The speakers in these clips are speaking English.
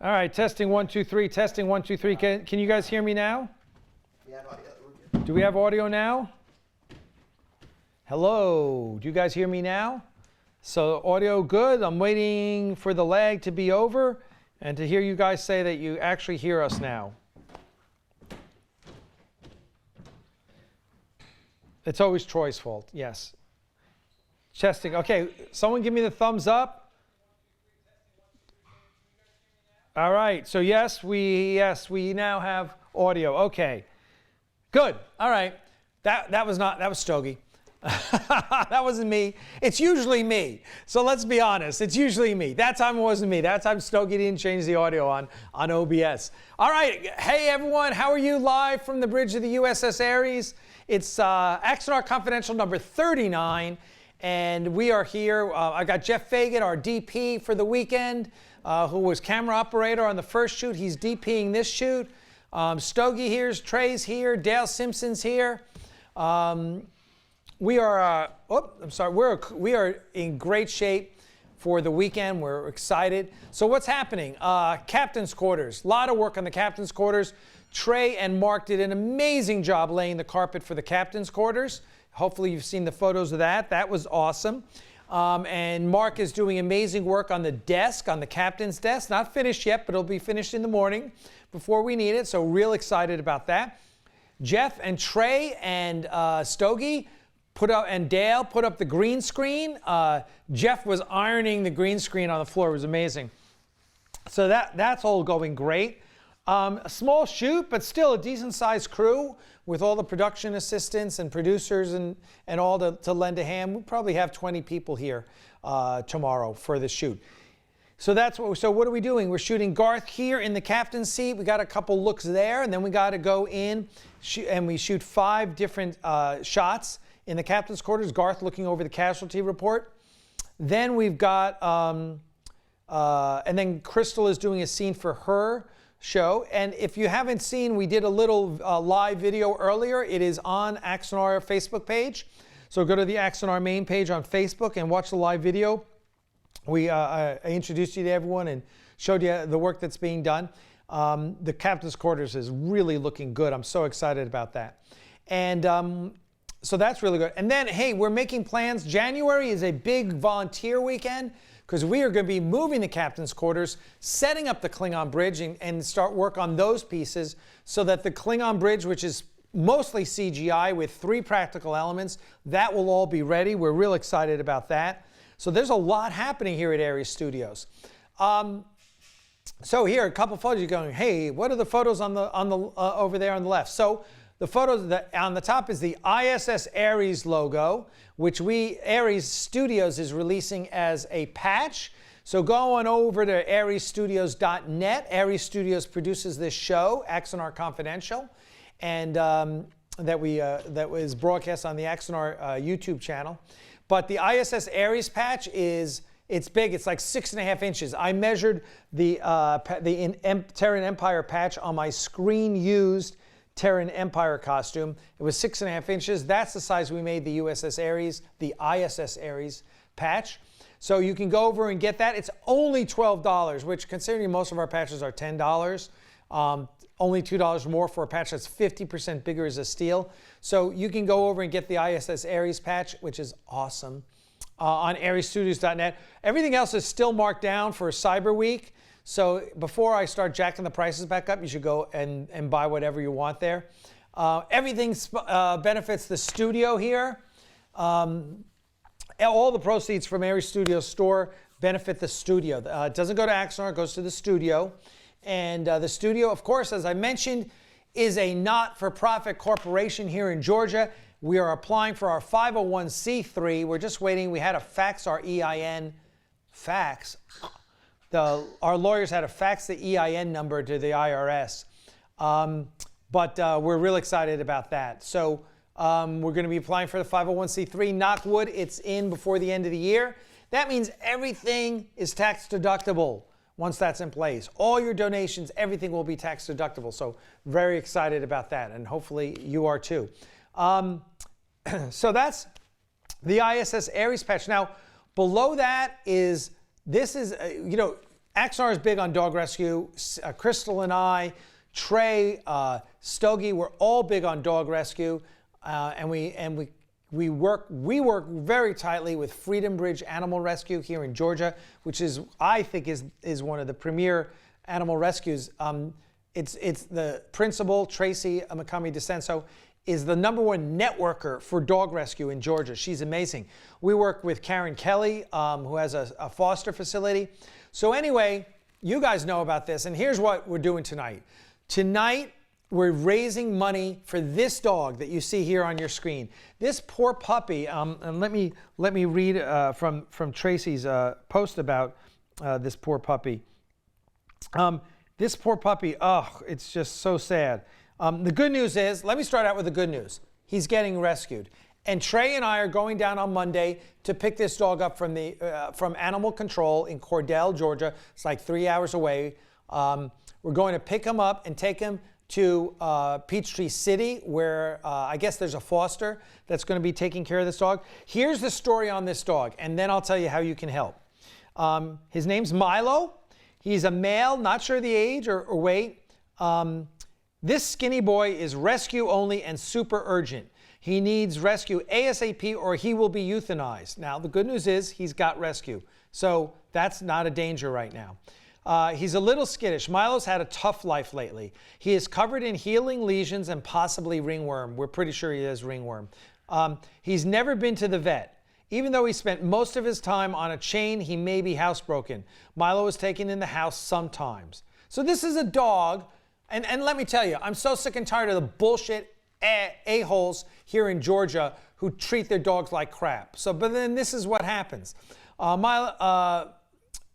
All right, testing 1, 2, 3, testing 1, 2, 3. Can you guys hear me now? Do we have audio now? Hello, do you guys hear me now? So audio good. I'm waiting for the lag to be over and to hear you guys say that you actually hear us now. It's always Troy's fault, yes. Testing, okay, someone give me the thumbs up. All right, so yes, we now have audio. Okay, good. All right, that was Stogie. That wasn't me. It's usually me. So let's be honest. It's usually me. That time it wasn't me. That time Stogie didn't change the audio on OBS. All right. Hey, everyone. How are you? Live from the bridge of the USS Ares. It's Axanar Confidential number 39. And we are here. I got Jeff Fagan, our DP for the weekend, who was camera operator on the first shoot. He's DPing this shoot. Stogie here's, Trey's here, Dale Simpson's here. We are, we are in great shape for the weekend. We're excited. So what's happening? Captain's quarters. A lot of work on the captain's quarters. Trey and Mark did an amazing job laying the carpet for the captain's quarters. Hopefully you've seen the photos of that. That was awesome. And Mark is doing amazing work on the desk, on the captain's desk. Not finished yet, but it'll be finished in the morning before we need it. So real excited about that. Jeff and Trey and Stogie and Dale put up the green screen. Jeff was ironing the green screen on the floor. It was amazing. So that's all going great. A small shoot, but still a decent-sized crew with all the production assistants and producers and all to lend a hand. We'll probably have 20 people here tomorrow for the shoot. So what are we doing? We're shooting Garth here in the captain's seat. We got a couple looks there, and then we got to go in and we shoot 5 different shots in the captain's quarters. Garth looking over the casualty report. Then we've got, and then Crystal is doing a scene for her show. And if you haven't seen, we did a little live video earlier. It is on Axanar Facebook page. So go to the Axanar main page on Facebook and watch the live video. I introduced you to everyone and showed you the work that's being done. The captain's quarters is really looking good. I'm so excited about that. And so that's really good. And then, hey, we're making plans. January is a big volunteer weekend because we are going to be moving the captain's quarters, setting up the Klingon bridge and start work on those pieces so that the Klingon bridge, which is mostly CGI with 3 practical elements, that will all be ready. We're real excited about that. So there's a lot happening here at Ares Studios. So here, a couple photos. You're going, hey, what are the photos on the over there on the left? So the photos on the top is the ISS Ares logo, which Ares Studios is releasing as a patch. So go on over to aresstudios.net. Ares Studios produces this show, Axanar Confidential, and that was broadcast on the Axanar YouTube channel. But the ISS Ares patch it's big. It's like 6.5 inches. I measured the Terran Empire patch on my screen-used Terran Empire costume. It was 6.5 inches. That's the size we made the USS Ares, the ISS Ares patch. So you can go over and get that. It's only $12, which considering most of our patches are $10, only $2 more for a patch that's 50% bigger as a steel. So you can go over and get the ISS Ares patch, which is awesome, on aresstudios.net. Everything else is still marked down for Cyber Week. So before I start jacking the prices back up, you should go and buy whatever you want there. Everything benefits the studio here. All the proceeds from Ares Studios store benefit the studio. It doesn't go to Axanar, it goes to the studio. And the studio, of course, as I mentioned, is a not-for-profit corporation here in Georgia. We are applying for our 501c3. We're just waiting. We had to fax our EIN. Fax? Our lawyers had to fax the EIN number to the IRS. But we're real excited about that. So we're going to be applying for the 501c3. Knock wood, it's in before the end of the year. That means everything is tax deductible once that's in place. All your donations, everything will be tax deductible. So very excited about that, and hopefully you are too. So that's the ISS Ares patch. Now, below that is, Axanar is big on dog rescue. Crystal and I, Trey, Stogie, we're all big on dog rescue, and we work very tightly with Freedom Bridge Animal Rescue here in Georgia, which is, I think, is one of the premier animal rescues. It's the principal, Tracy Makami DeCenso, is the #1 networker for dog rescue in Georgia. She's amazing. We work with Karen Kelly, who has a foster facility. So anyway, you guys know about this, and here's what we're doing tonight. Tonight, we're raising money for this dog that you see here on your screen. This poor puppy, and let me read from Tracy's post about this poor puppy. This poor puppy, oh, it's just so sad. The good news is, let me start out with the good news. He's getting rescued. And Trey and I are going down on Monday to pick this dog up from Animal Control in Cordell, Georgia. It's like 3 hours away. We're going to pick him up and take him to Peachtree City, where I guess there's a foster that's going to be taking care of this dog. Here's the story on this dog, and then I'll tell you how you can help. His name's Milo. He's a male, not sure the age or weight. This skinny boy is rescue only and super urgent. He needs rescue ASAP or he will be euthanized. Now, the good news is he's got rescue, so that's not a danger right now. He's a little skittish. Milo's had a tough life lately. He is covered in healing lesions and possibly ringworm. We're pretty sure he has ringworm. He's never been to the vet. Even though he spent most of his time on a chain, he may be housebroken. Milo is taken in the house sometimes. So this is a dog, and let me tell you, I'm so sick and tired of the bullshit a-holes here in Georgia who treat their dogs like crap. But then this is what happens. Milo,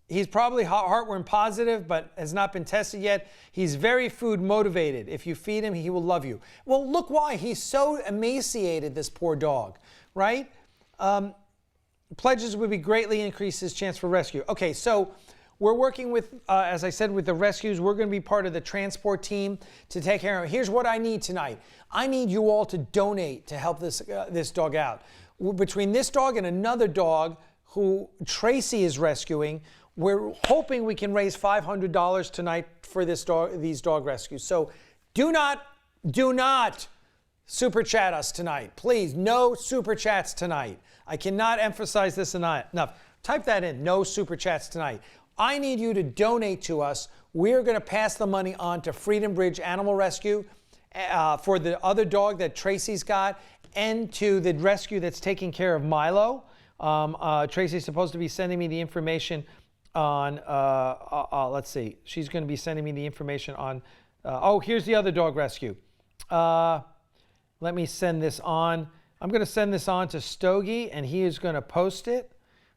he's probably heartworm positive, but has not been tested yet. He's very food motivated. If you feed him, he will love you. Well, look why. He's so emaciated, this poor dog, right? Pledges would be greatly increase his chance for rescue. Okay, so we're working with, as I said, with the rescues. We're going to be part of the transport team to take care of him. Here's what I need tonight. I need you all to donate to help this dog out. Between this dog and another dog who Tracy is rescuing, we're hoping we can raise $500 tonight for these dog rescues. So do not super chat us tonight. Please, no super chats tonight. I cannot emphasize this enough. Type that in, no super chats tonight. I need you to donate to us. We're going to pass the money on to Freedom Bridge Animal Rescue for the other dog that Tracy's got, and to the rescue that's taking care of Milo. Tracy's supposed to be sending me the information on, let's see, she's going to be sending me the information on, here's the other dog rescue. Let me send this on. I'm going to send this on to Stogie, and he is going to post it.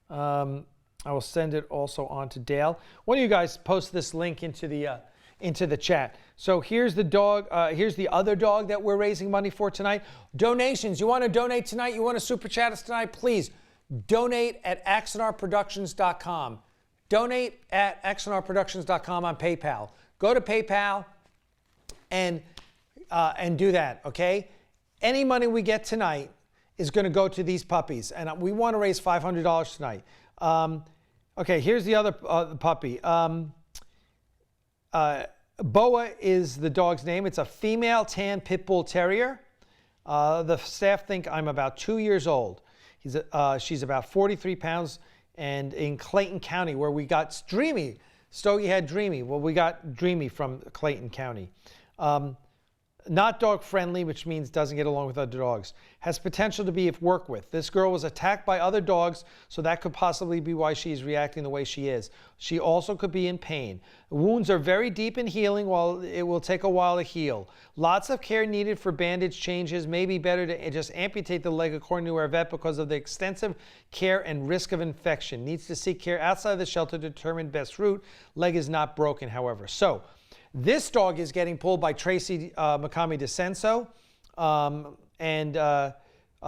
I will send it also on to Dale. One of you guys post this link into the chat. So here's the dog. Here's the other dog that we're raising money for tonight. Donations. You want to donate tonight? You want to super chat us tonight? Please donate at axanarproductions.com. Donate at axanarproductions.com on PayPal. Go to PayPal and do that. Okay. Any money we get tonight is going to go to these puppies, and we want to raise $500 tonight. Okay, here's the other puppy. Boa is the dog's name. It's a female tan pit bull terrier. The staff think I'm about 2 years old. She's about 43 pounds, and in Clayton County, where we got Dreamy. Stogie had Dreamy. Well, we got Dreamy from Clayton County. Not dog friendly, which means doesn't get along with other dogs. Has potential to be if worked with. This girl was attacked by other dogs, so that could possibly be why she's reacting the way she is. She also could be in pain. The wounds are very deep in healing, while it will take a while to heal. Lots of care needed for bandage changes. Maybe better to just amputate the leg according to our vet because of the extensive care and risk of infection. Needs to seek care outside the shelter to determine best route. Leg is not broken, however. So, this dog is getting pulled by Tracy Makami DeCenso,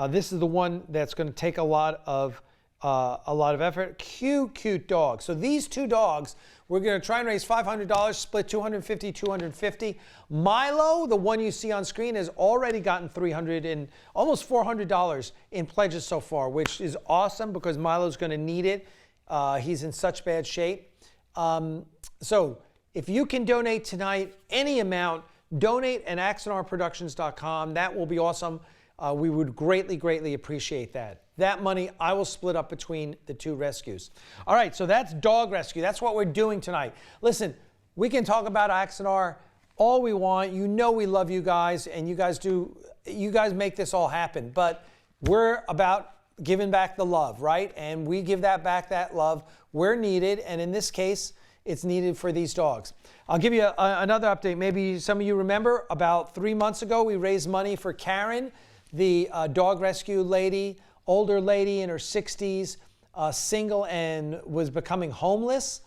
this is the one that's going to take a lot of effort. Cute dog. So these two dogs, we're going to try and raise $500, split $250. Milo, the one you see on screen, has already gotten $300 and almost $400 in pledges so far, which is awesome because Milo's going to need it. He's in such bad shape. So if you can donate tonight, any amount, donate at axanarproductions.com. That will be awesome. We would greatly, greatly appreciate that. That money I will split up between the two rescues. All right, so that's dog rescue. That's what we're doing tonight. Listen, we can talk about Axanar all we want. You know we love you guys, and you guys make this all happen. But we're about giving back the love, right? And we give that back, that love, where needed. And in this case, it's needed for these dogs. I'll give you another update. Maybe some of you remember about 3 months ago, we raised money for Karen, the dog rescue lady, older lady in her 60s, single and was becoming homeless.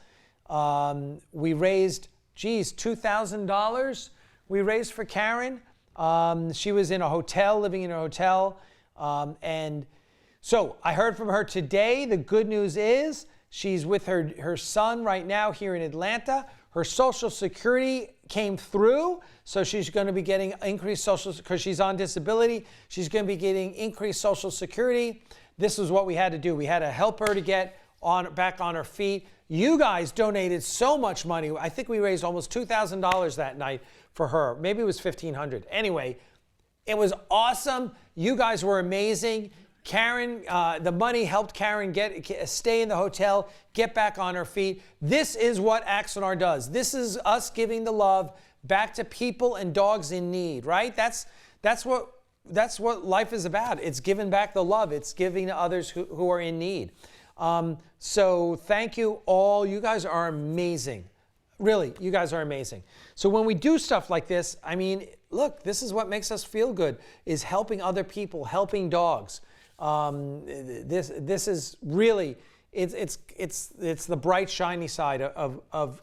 We raised, $2,000 we raised for Karen. She was in a hotel, living in a hotel. And so I heard from her today. The good news is she's with her son right now here in Atlanta. Her Social Security came through, so she's going to be getting increased Social, because she's on disability, she's going to be getting increased Social Security. This is what we had to do. We had to help her to get back on her feet. You guys donated so much money. I think we raised almost $2,000 that night for her. Maybe it was $1,500. Anyway, it was awesome. You guys were amazing. Karen, the money helped Karen stay in the hotel, get back on her feet. This is what Axanar does. This is us giving the love back to people and dogs in need, right? That's what life is about. It's giving back the love. It's giving to others who are in need. So thank you all. You guys are amazing. Really, you guys are amazing. So when we do stuff like this, I mean, look, this is what makes us feel good, is helping other people, helping dogs. This is really, it's the bright, shiny side of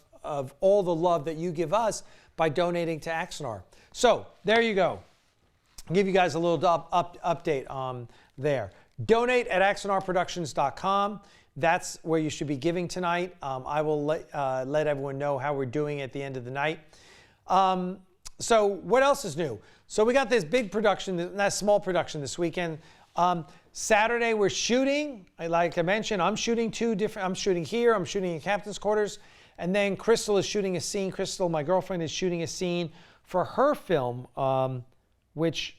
all the love that you give us by donating to Axanar. So there you go. I'll give you guys a little update there. Donate at axanarproductions.com. That's where you should be giving tonight. I will let everyone know how we're doing at the end of the night. So what else is new? So we got this big production, not small production this weekend. Saturday we're shooting. Like I mentioned, I'm shooting I'm shooting here, I'm shooting in captain's quarters, and then Crystal is shooting a scene. Crystal, my girlfriend, is shooting a scene for her film, what's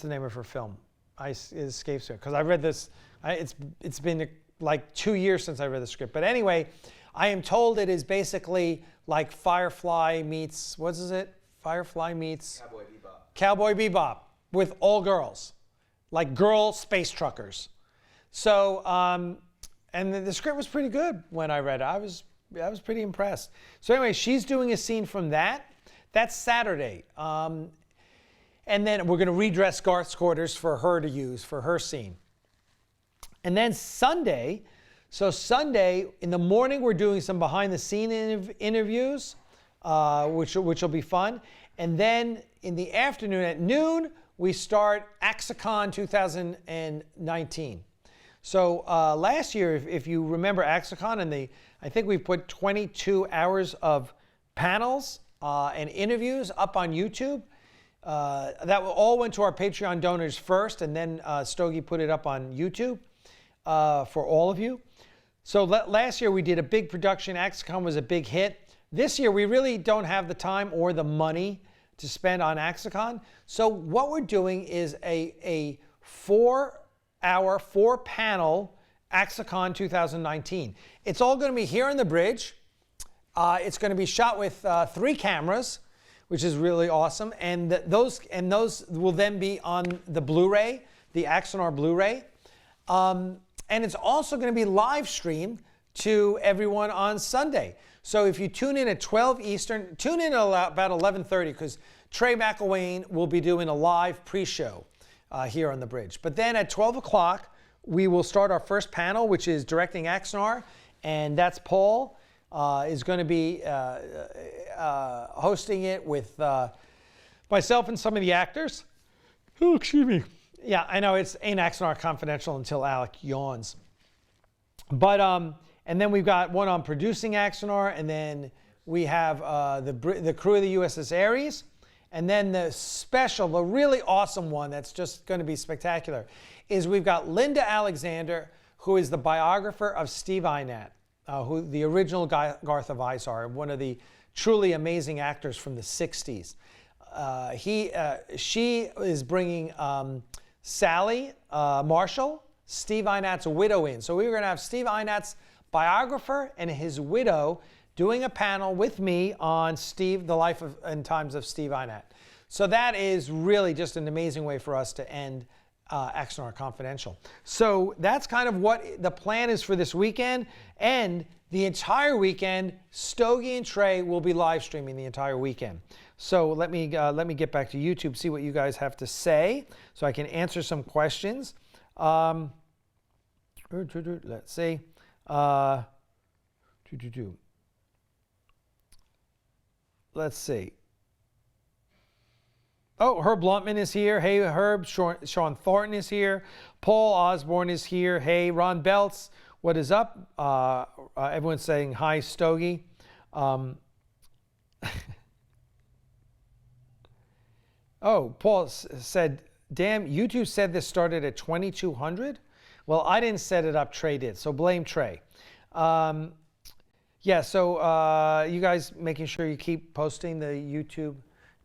the name of her film? It escapes me, because I read this, it's been like 2 years since I read the script. But anyway, I am told it is basically like Firefly meets, what is it? Firefly meets Cowboy Bebop. Cowboy Bebop with all girls. Like girl space truckers. So, and the script was pretty good when I read it. I was pretty impressed. So anyway, she's doing a scene from that. That's Saturday. And then we're going to redress Garth's quarters for her to use for her scene. And then Sunday, so Sunday in the morning, we're doing some behind the scene interviews, which will be fun. And then in the afternoon at noon, we start Axacon 2019. So last year, if you remember Axacon, I think we put 22 hours of panels and interviews up on YouTube. That all went to our Patreon donors first, and then Stogie put it up on YouTube for all of you. So last year we did a big production. Axacon was a big hit. This year we really don't have the time or the money to spend on Axacon. So what we're doing is a 4-hour, 4-panel Axacon 2019. It's all going to be here on the bridge. It's going to be shot with 3 cameras, which is really awesome. And those will then be on the Blu-ray, the Axanar Blu-ray. And it's also going to be live streamed to everyone on Sunday. So if you tune in at 12 Eastern, tune in at about 11:30, because Trey McElwain will be doing a live pre-show here on the bridge. But then at 12 o'clock, we will start our first panel, which is Directing Axanar, and that's Paul is going to be hosting it with myself and some of the actors. Oh, excuse me. Yeah, I know it's Ain't Axanar Confidential until Alec yawns. But and then we've got one on producing Axanar, and then we have the crew of the USS Ares, and then the special, the really awesome one that's just going to be spectacular, is we've got Linda Alexander, who is the biographer of Steve Inat. the original Garth of Izar, one of the truly amazing actors from the 60s. She is bringing Sally Marshall, Steve Einat's widow, in. So we were going to have Steve Einat's biographer and his widow doing a panel with me on the life and times of Steve Einat. So that is really just an amazing way for us to end Axanar Confidential. So that's kind of what the plan is for this weekend. And the entire weekend, Stogie and Trey will be live streaming the entire weekend. So let me get back to YouTube, see what you guys have to say, so I can answer some questions. Let's see. Let's see. Oh, Herb Bluntman is here. Hey, Herb. Sean Thornton is here. Paul Osborne is here. Hey, Ron Belts. What is up? Everyone's saying hi, Stogie. Oh, Paul said, damn, YouTube said this started at 2,200? Well, I didn't set it up. Trey did. So blame Trey. Yeah, so you guys making sure you keep posting the YouTube.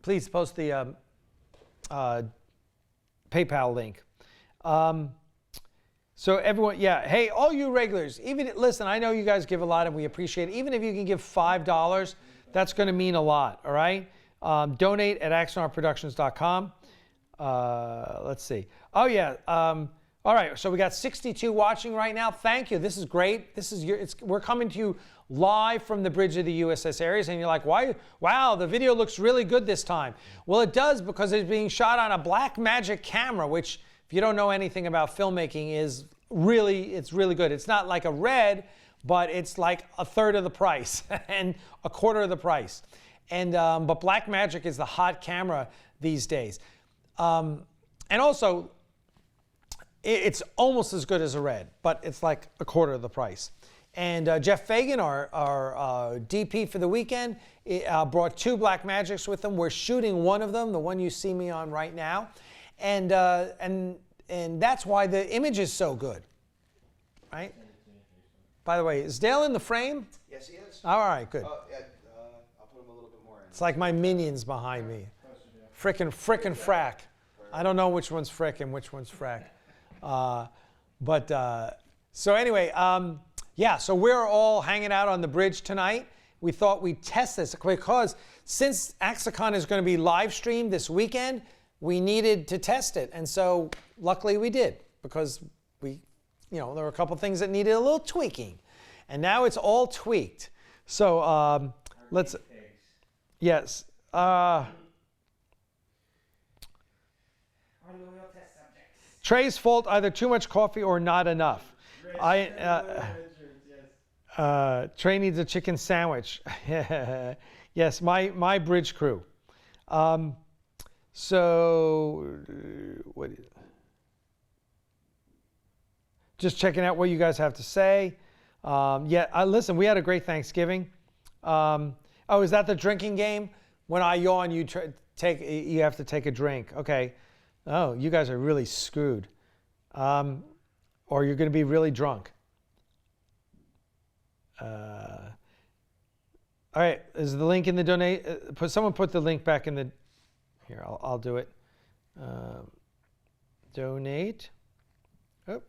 Please post the PayPal link. So everyone, yeah, hey, all you regulars, listen, I know you guys give a lot and we appreciate it. Even if you can give $5, that's going to mean a lot, all right? Donate at axanarproductions.com. Let's see. Oh, yeah. All right, so we got 62 watching right now. Thank you. This is great. We're coming to you live from the bridge of the USS Ares, and you're like, why? Wow, the video looks really good this time. Well, it does because it's being shot on a Blackmagic camera, which, if you don't know anything about filmmaking, it's really good. It's not like a Red, but it's like a third of the price and a quarter of the price. And but Blackmagic is the hot camera these days, and also it's almost as good as a Red, but it's like a quarter of the price. And Jeff Fagan, our DP for the weekend, brought 2 Blackmagics with him. We're shooting one of them, the one you see me on right now, and that's why the image is so good, right? By the way, is Dale in the frame? Yes, he is. All right, good. Oh, yeah, I'll put him a little bit more in. It's like my minions behind me. Frickin' frack. I don't know which one's frick and which one's frack. So anyway, yeah, so we're all hanging out on the bridge tonight. We thought we'd test this because since Axacon is going to be live streamed this weekend, we needed to test it. And so luckily we did, because there were a couple things that needed a little tweaking. And now it's all tweaked. So let's, yes. Trey's fault, either too much coffee or not enough. Trey needs a chicken sandwich. Yes, my bridge crew. Just checking out what you guys have to say. Listen, we had a great Thanksgiving. Oh, is that the drinking game? When I yawn, you have to take a drink. Okay. Oh, you guys are really screwed. Or you're going to be really drunk. All right, is the link in the donate? Someone put the link back in the. Here, I'll do it. Donate. Oh.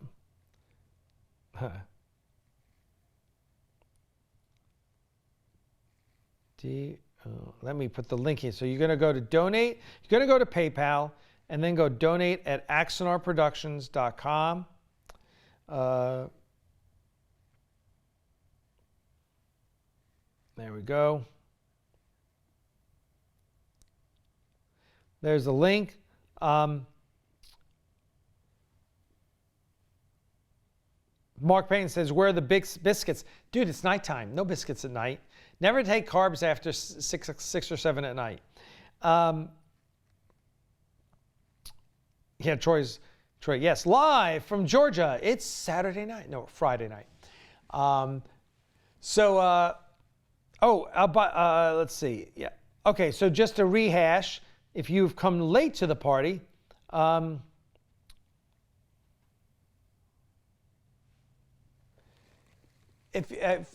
Let me put the link here. So you're going to go to donate. You're going to go to PayPal and then go donate at axanarproductions.com. There we go. There's the link. Mark Payne says, where are the big biscuits? Dude, it's nighttime. No biscuits at night. Never take carbs after 6 or 7 at night. Yeah, Troy, yes, live from Georgia. It's Saturday night. No, Friday night. Let's see. Yeah. Okay, so just to rehash, if you've come late to the party, there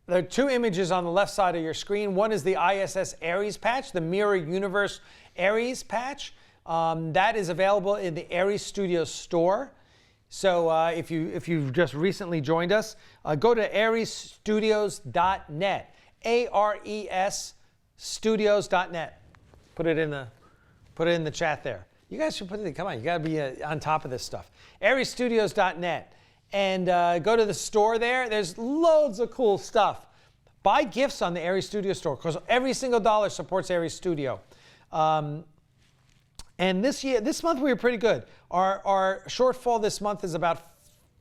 are two images on the left side of your screen. One is the ISS Ares patch, the Mirror Universe Ares patch. That is available in the Ares Studios store. So if you've just recently joined us, go to aresstudios.net. ARES studios.net. Put it in the chat there. You guys should put it. Come on, you got to be on top of this stuff. aresstudios.net. And go to the store there. There's loads of cool stuff. Buy gifts on the Ares Studio store because every single dollar supports Ares Studio. And this month we were pretty good. Our shortfall this month is about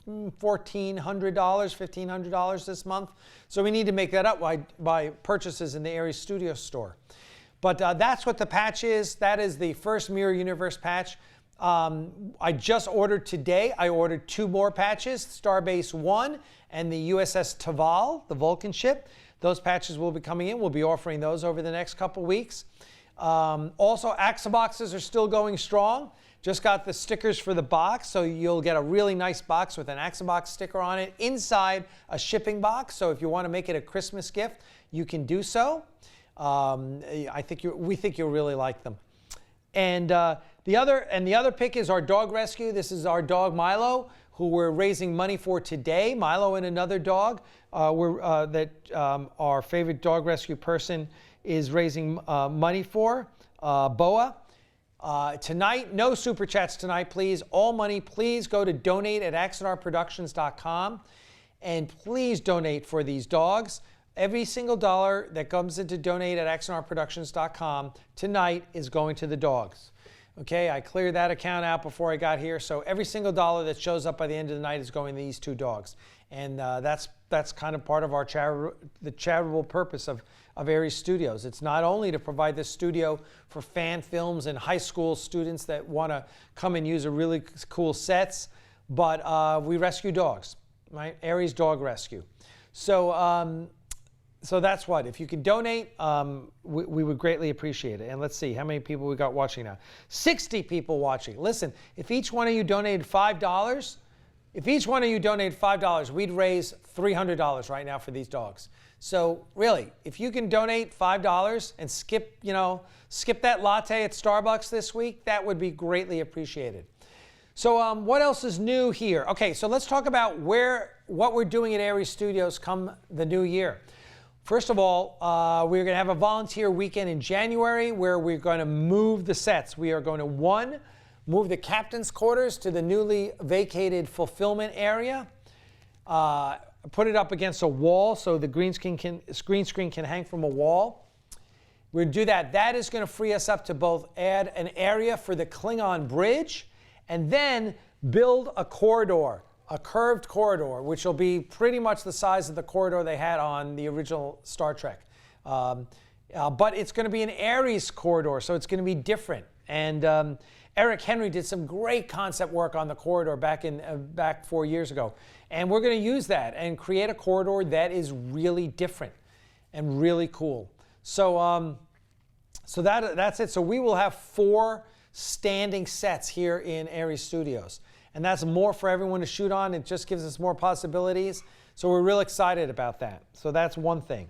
$1,400, $1,500 this month. So we need to make that up by purchases in the Ares Studio store. But that's what the patch is. That is the first Mirror Universe patch. I just ordered today. I ordered 2 more patches, Starbase 1 and the USS Taval, the Vulcan ship. Those patches will be coming in. We'll be offering those over the next couple weeks. Also, Axaboxes are still going strong. Just got the stickers for the box, so you'll get a really nice box with an Axabox sticker on it inside a shipping box. So if you want to make it a Christmas gift, you can do so. We think you'll really like them. And the other pick is our dog rescue. This is our dog Milo, who we're raising money for today. Milo and another dog our favorite dog rescue person is raising money for, Boa. Tonight, no super chats tonight, please. All money, please go to donate@axanarproductions.com and please donate for these dogs. Every single dollar that comes into donate@axanarproductions.com tonight is going to the dogs. Okay, I cleared that account out before I got here, so every single dollar that shows up by the end of the night is going to these 2 dogs. And that's kind of part of our charitable purpose of Ares Studios. It's not only to provide this studio for fan films and high school students that want to come and use a really cool sets, but we rescue dogs, right? Ares Dog Rescue. So that's what. If you can donate, we would greatly appreciate it. And let's see how many people we got watching now. 60 people watching. Listen, if each one of you donated $5, we'd raise $300 right now for these dogs. So really, if you can donate $5 and skip that latte at Starbucks this week, that would be greatly appreciated. So what else is new here? Okay, so let's talk about what we're doing at Ares Studios come the new year. First of all, we're going to have a volunteer weekend in January where we're going to move the sets. We are going to, 1, move the captain's quarters to the newly vacated fulfillment area, put it up against a wall so the green screen can hang from a wall. We're going to do that. That is going to free us up to both add an area for the Klingon bridge and then build a corridor. A curved corridor, which will be pretty much the size of the corridor they had on the original Star Trek. But it's going to be an Ares corridor, so it's going to be different. And Eric Henry did some great concept work on the corridor back 4 years ago. And we're going to use that and create a corridor that is really different and really cool. So, that's it. So we will have 4 standing sets here in Ares Studios. And that's more for everyone to shoot on. It just gives us more possibilities. So we're real excited about that. So that's one thing.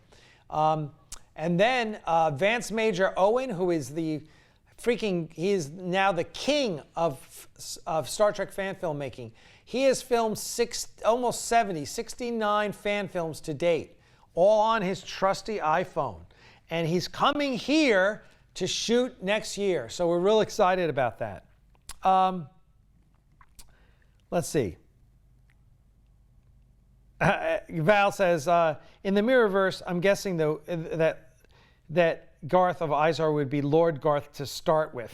And then Vance Major Owen, who is he is now the king of Star Trek fan filmmaking. He has filmed 69 fan films to date, all on his trusty iPhone. And he's coming here to shoot next year. So we're real excited about that. Let's see. Val says, in the Mirrorverse, I'm guessing though that Garth of Izar would be Lord Garth to start with.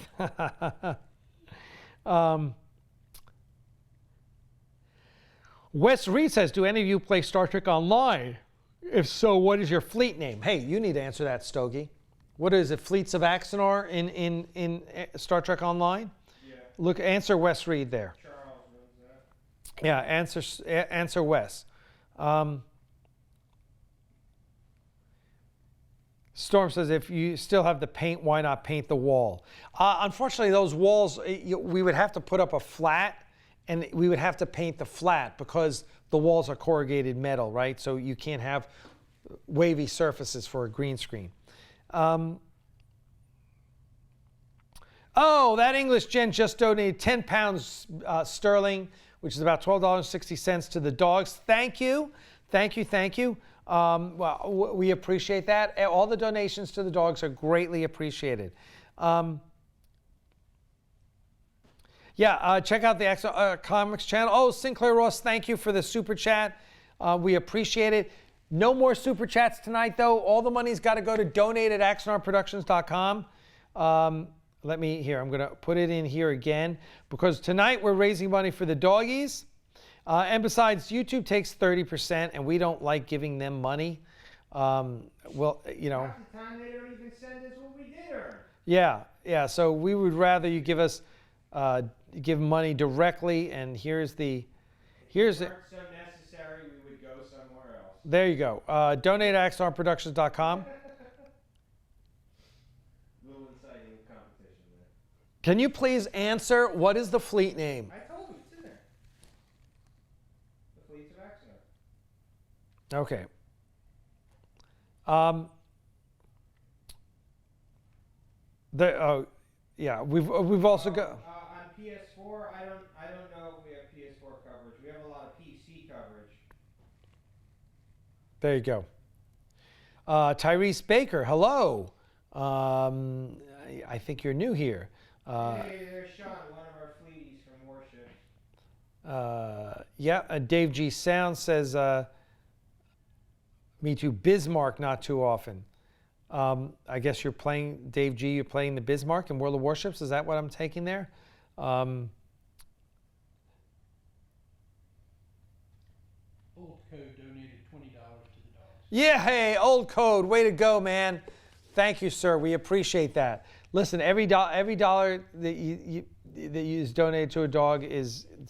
Wes Reed says, do any of you play Star Trek Online? If so, what is your fleet name? Hey, you need to answer that, Stogie. What is it, Fleets of Axanar in Star Trek Online? Yeah. Answer Wes Reed there. Yeah, answer Wes. Storm says, if you still have the paint, why not paint the wall? Unfortunately, those walls, we would have to put up a flat, and we would have to paint the flat because the walls are corrugated metal, right? So you can't have wavy surfaces for a green screen. Oh, that English gent just donated 10 pounds sterling, which is about $12.60 to the dogs. Thank you. Thank you. Thank you. Well, we appreciate that. All the donations to the dogs are greatly appreciated. Check out the Axanar Comics channel. Oh, Sinclair Ross, thank you for the super chat. We appreciate it. No more super chats tonight, though. All the money's got to go to donate@axanarproductions.com. I'm going to put it in here again because tonight we're raising money for the doggies. And besides, YouTube takes 30% and we don't like giving them money. Half the time they don't even send us what we did earn. Yeah. So we would rather you give us give money directly, and here's the. If it weren't so necessary, we would go somewhere else. There you go. Donate@axanarproductions.com. Little inciting competition there. Can you please answer what is the fleet name? I told you it's in there. The fleets of Axanar. Okay. We've also got. On PS4, I don't know if we have PS4 coverage. We have a lot of PC coverage. There you go. Tyrese Baker, hello. I think you're new here. Hey, there's Sean, one of our fleeties from Warship. Dave G. Sound says, me too, Bismarck not too often. I guess you're playing, Dave G., you're playing the Bismarck in World of Warships. Is that what I'm taking there? Old Code donated $20 to the dogs. Yeah, hey, Old Code, way to go, man. Thank you, sir. We appreciate that. Listen, every dollar that is donated to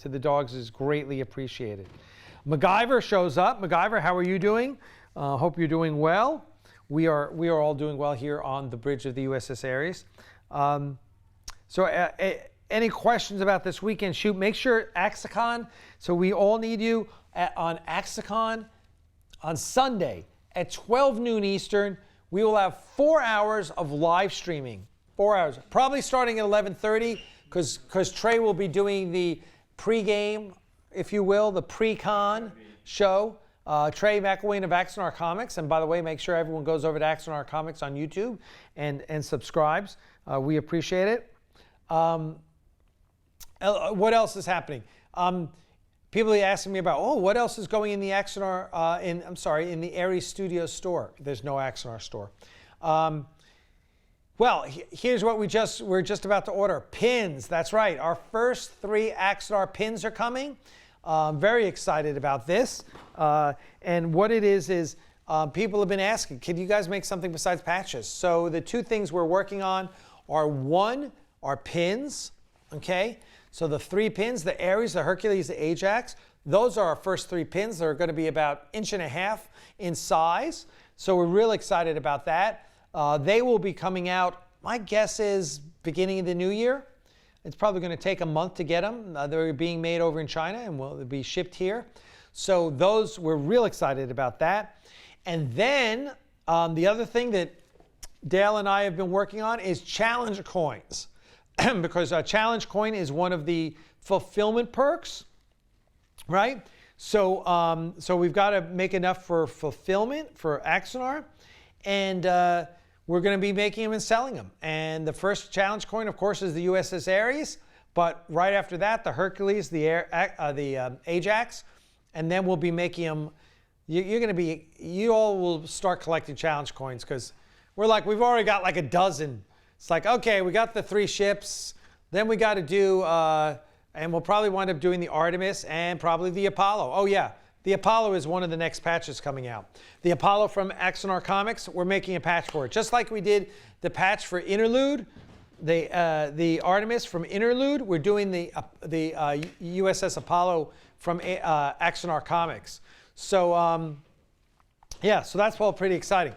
the dogs is greatly appreciated. MacGyver shows up. MacGyver, how are you doing? Hope you're doing well. We are all doing well here on the bridge of the USS Ares. Any questions about this weekend shoot? Make sure Axicon. So we all need you on Axicon on Sunday at 12 noon Eastern. We will have 4 hours of live streaming. 4 hours, probably starting at 11:30, because Trey will be doing the pregame, if you will, the pre-con show. Trey McElwain of Axanar Comics, and by the way, make sure everyone goes over to Axanar Comics on YouTube and subscribes. We appreciate it. What else is happening? People are asking me about, what else is going in the Axanar, in the Ares Studio store. There's no Axanar store. Here's what we're just about to order. Pins, that's right. Our first 3 Axanar pins are coming. Very excited about this. And what it is people have been asking, can you guys make something besides patches? So the 2 things we're working on are, 1, are pins, okay? So the 3 pins, the Ares, the Hercules, the Ajax, those are our first 3 pins. They're going to be about 1.5 inches in size. So we're really excited about that. They will be coming out, my guess is beginning of the new year. It's probably going to take a month to get them. They're being made over in China and will be shipped here. So those, we're real excited about that. And then the other thing that Dale and I have been working on is challenge coins. Because a challenge coin is one of the fulfillment perks, right? So, so we've got to make enough for fulfillment for Axanar, and we're going to be making them and selling them. And the first challenge coin, of course, is the USS Ares, but right after that, the Hercules, the Ajax, and then we'll be making them. You all will start collecting challenge coins because we've already got like a dozen. It's like, okay, we got the 3 ships, then we got to do, and we'll probably wind up doing the Artemis and probably the Apollo. Oh yeah, the Apollo is one of the next patches coming out. The Apollo from Axanar Comics, we're making a patch for it. Just like we did the patch for Interlude, the Artemis from Interlude, we're doing the USS Apollo from Axanar Comics. So, yeah, so that's all pretty exciting.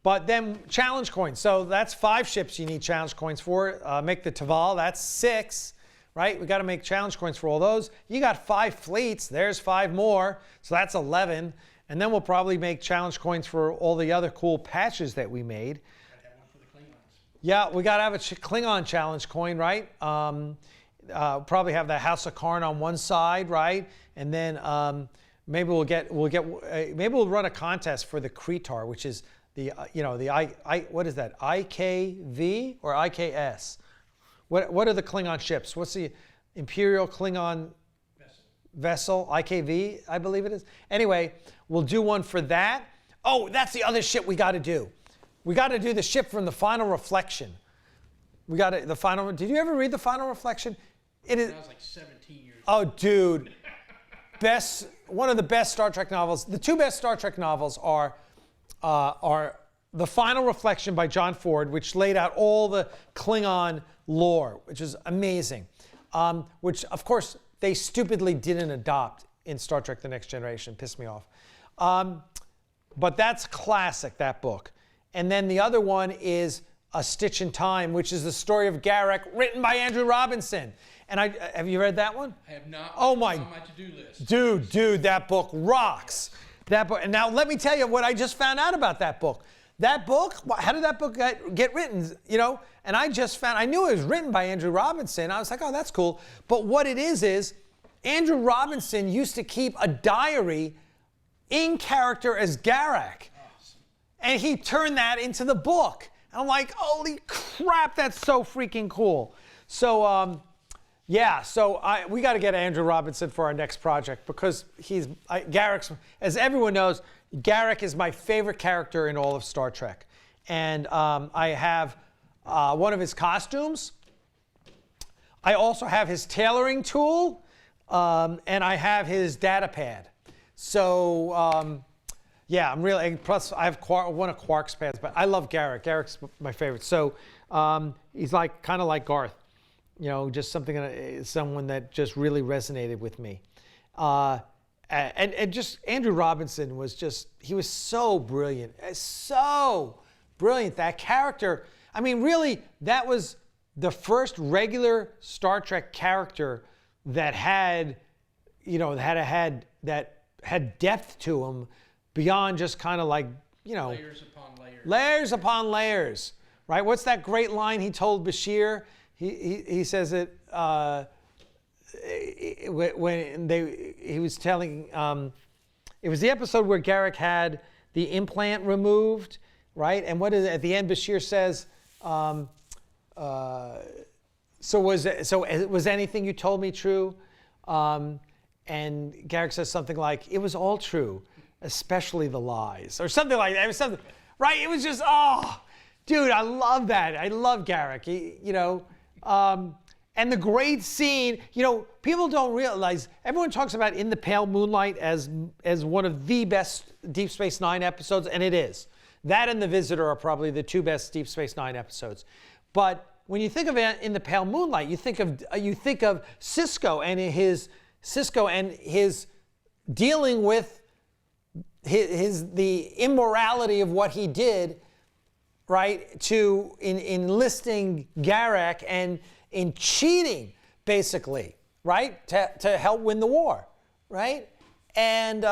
But then challenge coins. So that's 5 ships you need challenge coins for. Make the Taval, that's 6. right? We got to make challenge coins for all those. You got 5 fleets. There's 5 more. So that's 11. And then we'll probably make challenge coins for all the other cool patches that we made. Gotta have one for the Klingons. Yeah, we got to have a Klingon challenge coin, right? Probably have the House of Karn on one side, right? And then maybe maybe we'll run a contest for the Kretar, which is the what is that? IKV or IKS? What are the Klingon ships? What's the Imperial Klingon vessel? IKV, I believe it is. Anyway, we'll do one for that. Oh, that's the other ship we got to do. We got to do the ship from the Final Reflection. We got the final. Did you ever read the Final Reflection? It is. I was like 17 years old. Oh, dude. One of the best Star Trek novels. The 2 best Star Trek novels are The Final Reflection by John Ford, which laid out all the Klingon lore, which is amazing. Which, of course, they stupidly didn't adopt in Star Trek The Next Generation. Pissed me off. But that's classic, that book. And then the other one is A Stitch in Time, which is the story of Garak, written by Andrew Robinson. And have you read that one? I have not. Oh my, on my to-do list. Dude, that book rocks. That book. And now let me tell you what I just found out about that book. That book, how did that book get written? You know, and I knew it was written by Andrew Robinson. I was like, oh, that's cool. But what it is Andrew Robinson used to keep a diary in character as Garak. Awesome. And he turned that into the book. And I'm like, holy crap, that's so freaking cool. So, we got to get Andrew Robinson for our next project because Garak's, as everyone knows, Garak is my favorite character in all of Star Trek. And I have one of his costumes. I also have his tailoring tool, and I have his data pad. So, I'm really, plus I have one of Quark's pads, but I love Garak. Garak's my favorite. So he's kind of like Garth. You know, just someone that just really resonated with me. And just Andrew Robinson he was so brilliant. So brilliant. That character, I mean, really, that was the first regular Star Trek character that had depth to him beyond just kind of like, Layers upon layers. Layers upon layers, right? What's that great line he told Bashir? He says it when he was telling. It was the episode where Garak had the implant removed, right? And what is it at the end? Bashir says, "So was anything you told me true?" And Garak says something like, "It was all true, especially the lies," or something like that. It was something, right? It was just, oh, dude, I love that. I love Garak. And the great scene, people don't realize, everyone talks about In the Pale Moonlight as one of the best Deep Space Nine episodes, and it is. That and The Visitor are probably the 2 best Deep Space Nine episodes. But when you think of In the Pale Moonlight, you think of Sisko and his dealing with the immorality of what he did, right, to enlisting Garak and in cheating, basically, right, to help win the war, right? And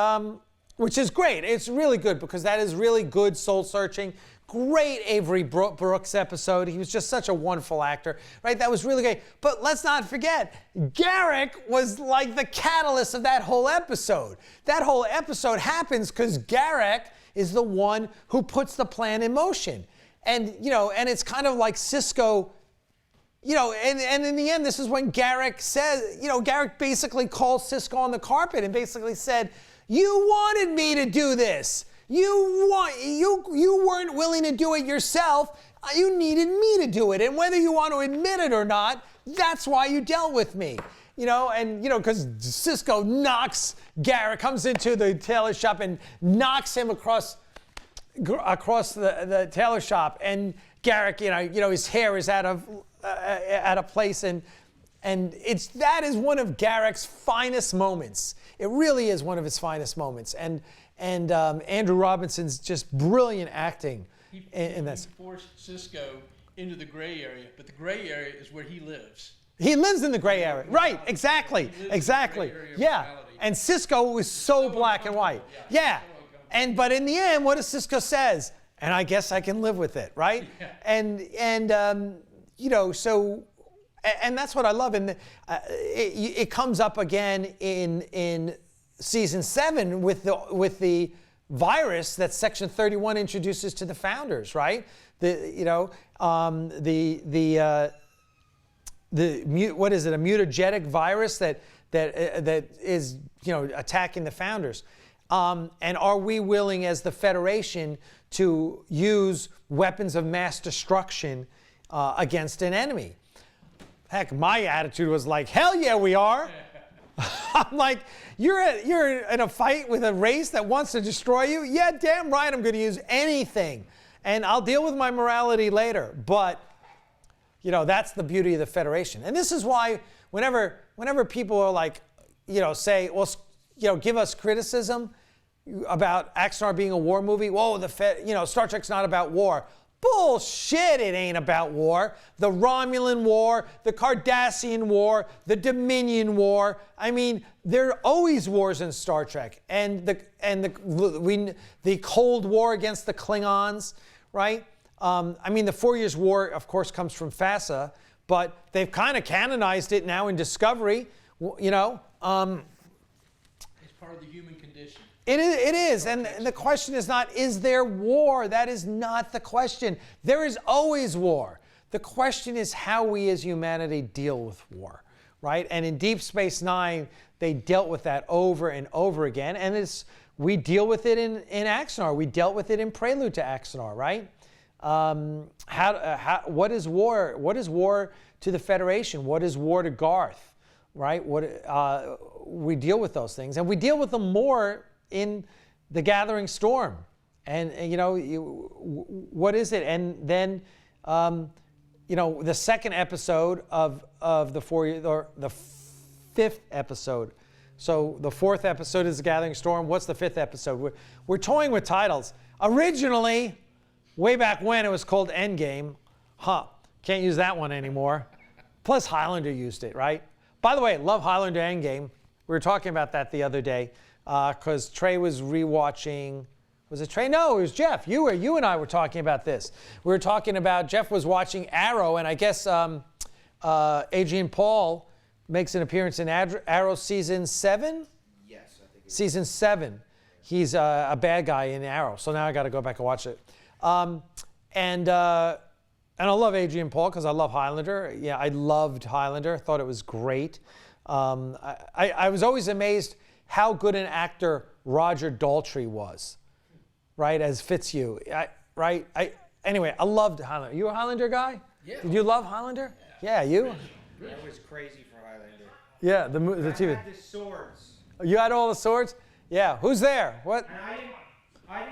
which is great. It's really good because that is really good soul searching. Great Avery Brooks episode. He was just such a wonderful actor, right? That was really great. But let's not forget, Garak was like the catalyst of that whole episode. That whole episode happens because Garak is the one who puts the plan in motion. And, and it's kind of like Sisko, and in the end, this is when Garak says, Garak basically called Sisko on the carpet and basically said, you wanted me to do this. You weren't willing to do it yourself. You needed me to do it. And whether you want to admit it or not, that's why you dealt with me. Because Sisko knocks Garak, comes into the tailor shop and knocks him across the tailor shop, and Garak, his hair is out of place, and that is one of Garak's finest moments. It really is one of his finest moments, and Andrew Robinson's just brilliant acting in this. He forced Sisko into the gray area, but the gray area is where he lives. He lives in the gray area. Right, exactly, exactly. gray area of Yeah. reality. And Cisco was so black and white. Yeah. But in the end, what does Cisco says? And I guess I can live with it, right? And so, and that's what I love. And it comes up again in season 7 with the virus that Section 31 introduces to the founders, right? What is it? A mutagenic virus that is attacking the founders. And are we willing, as the Federation, to use weapons of mass destruction against an enemy? Heck, my attitude was like, hell yeah, we are. I'm like, you're in a fight with a race that wants to destroy you? Yeah, damn right, I'm going to use anything. And I'll deal with my morality later. But, that's the beauty of the Federation. And this is why whenever people are like, say, well, give us criticism about Axanar being a war movie. Whoa, Star Trek's not about war. Bullshit, it ain't about war. The Romulan War, the Cardassian War, the Dominion War. I mean, there are always wars in Star Trek. And the Cold War against the Klingons, right? The 4 Years' War, of course, comes from FASA, but they've kind of canonized it now in Discovery, It's part of the human condition. It is. And the question is not, is there war? That is not the question. There is always war. The question is how we as humanity deal with war, right? And in Deep Space Nine, they dealt with that over and over again. And we deal with it in Axanar. We dealt with it in Prelude to Axanar, right? What is war? What is war to the Federation? What is war to Garth, right? We deal with those things. And we deal with them more in The Gathering Storm. And what is it? And then, the second episode of the 4 years, or the 5th episode. So the 4th episode is The Gathering Storm. What's the 5th episode? We're toying with titles. Originally, way back when, it was called Endgame. Can't use that one anymore. Plus Highlander used it, right? By the way, love Highlander Endgame. We were talking about that the other day. Because Trey was rewatching, was it Trey? No, it was Jeff. You and I were talking about this. We were talking about, Jeff was watching Arrow, and I guess Adrian Paul makes an appearance in Arrow season 7? Yes, I think Season 7. He's a bad guy in Arrow, so now I got to go back and watch it. And I love Adrian Paul because I love Highlander. Yeah, I loved Highlander. Thought it was great. I was always amazed how good an actor Roger Daltrey was, right, as Fitzhugh, anyway, I loved Highlander. You a Highlander guy? Yeah. Did you love Highlander? Yeah, you? I was crazy for Highlander. Yeah, the TV. I had the swords. You had all the swords? Yeah, who's there? What? And I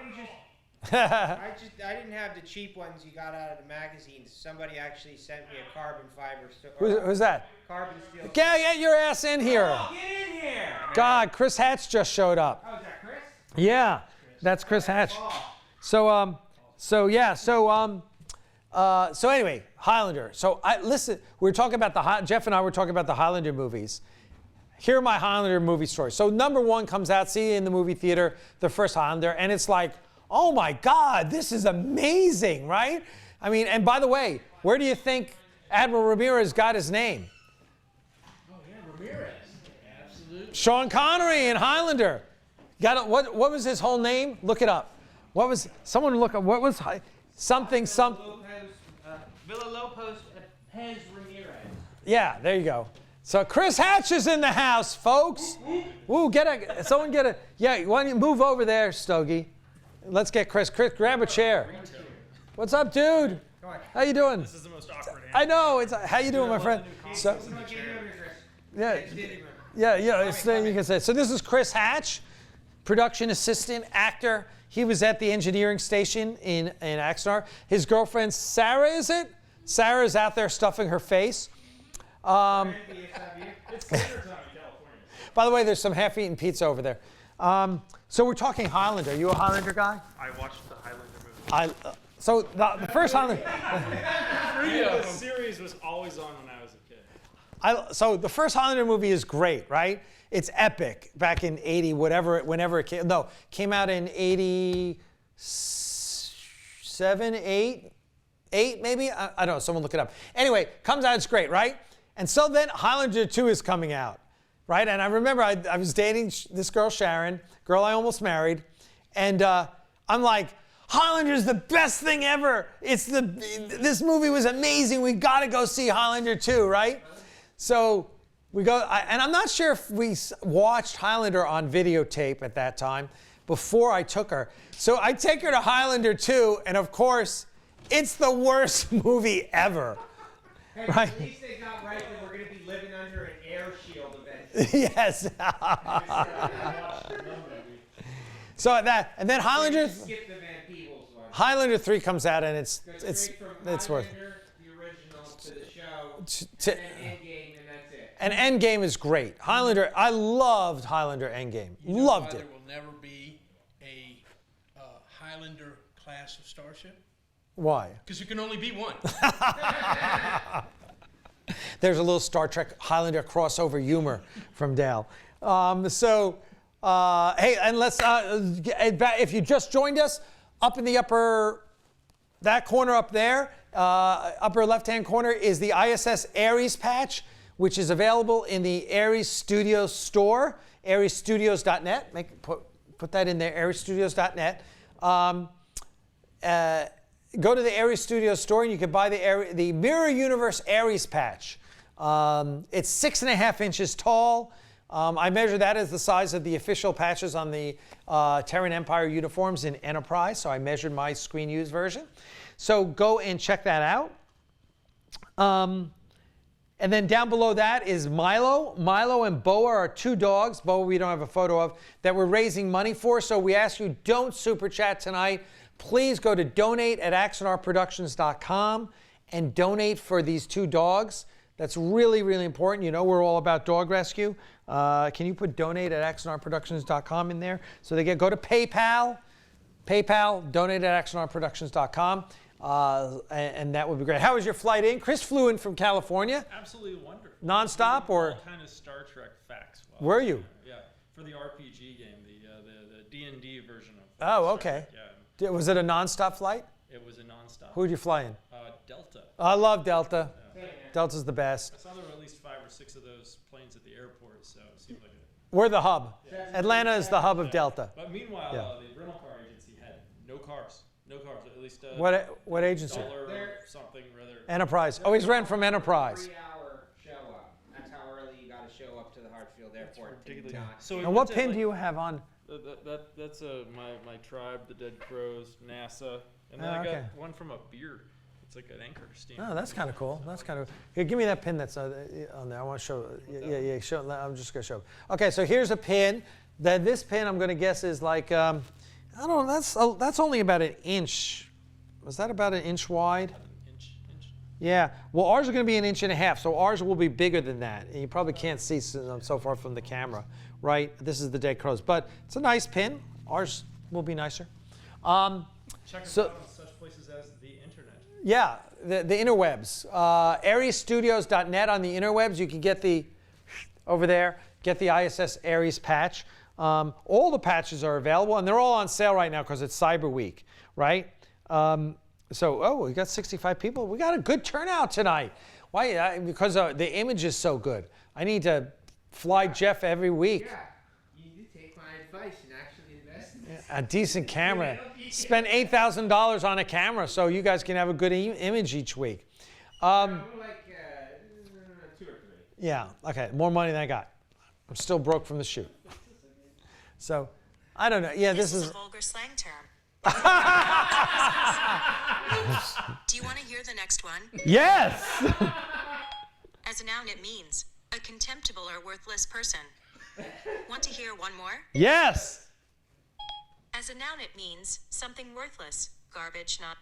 didn't have the cheap ones you got out of the magazines. Somebody actually sent me a carbon fiber. Who's that? Carbon steel. Get your ass in here. Oh, get in here. God, Chris Hatch just showed up. Oh, is that Chris? Yeah, that's Chris Hatch. So anyway, Highlander. So listen, Jeff and I were talking about the Highlander movies. Here are my Highlander movie stories. So number 1 comes out, see you in the movie theater, the first Highlander, and it's like, oh my God, this is amazing, right? I mean, and by the way, where do you think Admiral Ramirez got his name? Oh yeah, Ramirez. Absolutely. Sean Connery in Highlander. What was his whole name? Look it up. What was something? Villalobos Pez Ramirez. Yeah, there you go. So Chris Hatch is in the house, folks. Woo, why don't you move over there, Stogie? Let's get Chris. Chris, grab a chair. What's up, dude? How you doing? This is the most awkward answer. I know. How you doing, my friend? So, yeah. You can say. So this is Chris Hatch, production assistant, actor. He was at the engineering station in Axanar. His girlfriend, Sarah, is it? Sarah's out there stuffing her face. It's dinner time in California. By the way, there's some half-eaten pizza over there. So we're talking Highlander. You a Highlander guy? I watched the Highlander movie. So the first Highlander. The series was always on when I was a kid. So the first Highlander movie is great, right? It's epic. Back in 80, whenever it came. No, came out in 87, 8 maybe? I don't know. Someone look it up. Anyway, comes out, it's great, right? And so then Highlander 2 is coming out, right? And I remember I was dating this girl, Sharon, girl I almost married. And I'm like, Highlander's the best thing ever. This movie was amazing. We got to go see Highlander 2, right? So we go, and I'm not sure if we watched Highlander on videotape at that time before I took her. So I take her to Highlander 2, and of course, it's the worst movie ever. Hey, Right. at least they got right that we're going to be living under an air shield event. Yes. So that, and then Skip the Van Peebles one. Highlander 3 comes out, and it's worth it. Highlander, the original, to the show, To- and then Endgame, and that's it. And Endgame is great. Highlander, I loved Highlander Endgame. Loved it. There will never be a Highlander class of starship. Why? Because there can only be one. There's a little Star Trek Highlander crossover humor from Dale. Hey, and let's, if you just joined us, up in the that corner up there, upper left-hand corner is the ISS Ares patch, which is available in the Ares Studios store, aresstudios.net. Put that in there, aresstudios.net. Go to the Ares Studios store and you can buy the Mirror Universe Ares patch. It's 6.5 inches tall. I measure that as the size of the official patches on the Terran Empire uniforms in Enterprise, so I measured my screen use version. So go and check that out. And then down below that is Milo. Milo and Boa are two dogs. Boa we don't have a photo of, that we're raising money for. So we ask you, don't super chat tonight. Please go to donate@axanarproductions.com and donate for these two dogs. That's really, really important. You know, we're all about dog rescue. Can you put donate@axanarproductions.com in there? So they go to PayPal, donate@axanarproductions.com. And that would be great. How was your flight in? Chris flew in from California. Absolutely wonderful. Non-stop or? All kind of Star Trek facts. Were you? Yeah, for the RPG game, the D&D version of. Oh, Star okay. Trek, yeah, Was it a non-stop flight? it was a non-stop. Who did you fly in? Delta. I love Delta. Yeah. Delta's the best. I saw there were at least 5 or 6 of those planes at the airport, so it seemed like it. We're the hub. Yeah. Atlanta is the hub of Delta. But meanwhile, Yeah. the rental car agency had no cars, at least. What agency? Dollar There- or something rather. Enterprise. Oh, he's rent from Enterprise. 3-hour show up. That's how early you got to show up to the Hartsfield Airport. Ridiculous. Not- So we And what went to, pin like, do you have on? That's my tribe, the Dead Crows, NASA, and then Oh, I got okay. one from a beer. It's like an anchor stamp. Oh, that's kind of cool. That's kind of. Here, give me that pin that's on there. I want to show. Yeah. Show. I'm just gonna show. Okay, so here's a pin. This pin, I'm gonna guess, is like I don't know. That's only about an inch. Was that about an inch wide? Inch. Yeah. Well, ours are gonna be an inch and a half, so ours will be bigger than that. And you probably can't see so far from the camera, right? This is the Dead Crows, but it's a nice pin. Ours will be nicer. Check us So- out on such places as the internet. Yeah, the interwebs. aresstudios.net on the interwebs. You can get over there, get the ISS Ares patch. All the patches are available, and they're all on sale right now because it's Cyber Week, right? We got 65 people. We got a good turnout tonight. Why? Because the image is so good. I need to fly Jeff every week. Yeah, you need to take my advice and actually invest in this. A decent camera. Spend $8,000 on a camera so you guys can have a good image each week. More like 2 or 3. Yeah, okay, more money than I got. I'm still broke from the shoot. So, I don't know. Yeah, this is a vulgar slang term. Do you want to hear the next one? yes. As a noun, it means a contemptible or worthless person. Want to hear one more? Yes. As a noun, it means something worthless, garbage, not.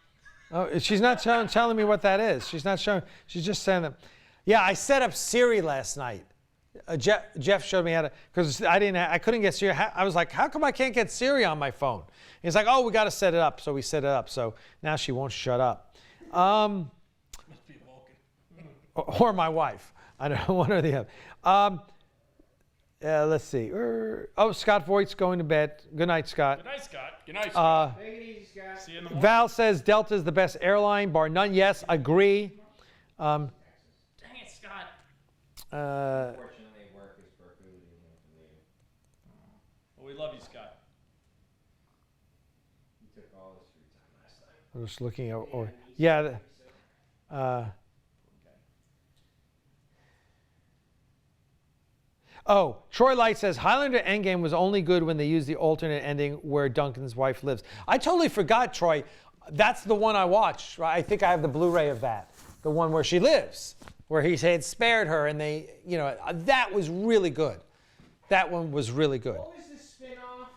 Oh, she's not telling me what that is. She's not showing. She's just saying that. Yeah, I set up Siri last night. Jeff showed me how to, because I couldn't get Siri. I was like, how come I can't get Siri on my phone? He's like, oh, we got to set it up. So we set it up. So now she won't shut up. Must be Vulcan. Or my wife. I don't know, one or the other. Let's see. Scott Voigt's going to bed. Good night, Scott. Good night, Scott. Good night, Scott. Take it easy, Scott. See you in the morning. Val says Delta is the best airline, bar none. Yes, agree. Dang it, Scott. Unfortunately, work is precluding him from leaving. Well, we love you, Scott. He took all his free time last time. I'm just looking at, Troy Light says Highlander Endgame was only good when they used the alternate ending where Duncan's wife lives. I totally forgot, Troy. That's the one I watched. Right? I think I have the Blu-ray of that. The one where she lives, where he had spared her, and they, that was really good. That one was really good. What was the spin-off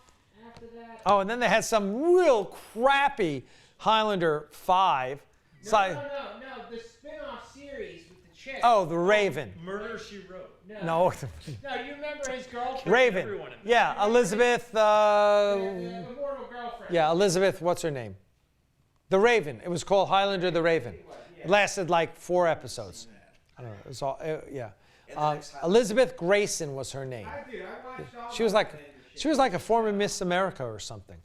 after that? Oh, and then they had some real crappy Highlander 5. No, the spin-off series with the chick. Oh, The Raven. Murder, She Wrote. No. No, you remember his girlfriend? Raven. Everyone in Yeah, Elizabeth. The immortal girlfriend. Yeah, Elizabeth. What's her name? The Raven. It was called Highlander the Raven. It lasted like 4 episodes. I don't know. It was all. Yeah. Elizabeth Grayson was her name. I watched all She was like a former Miss America or something.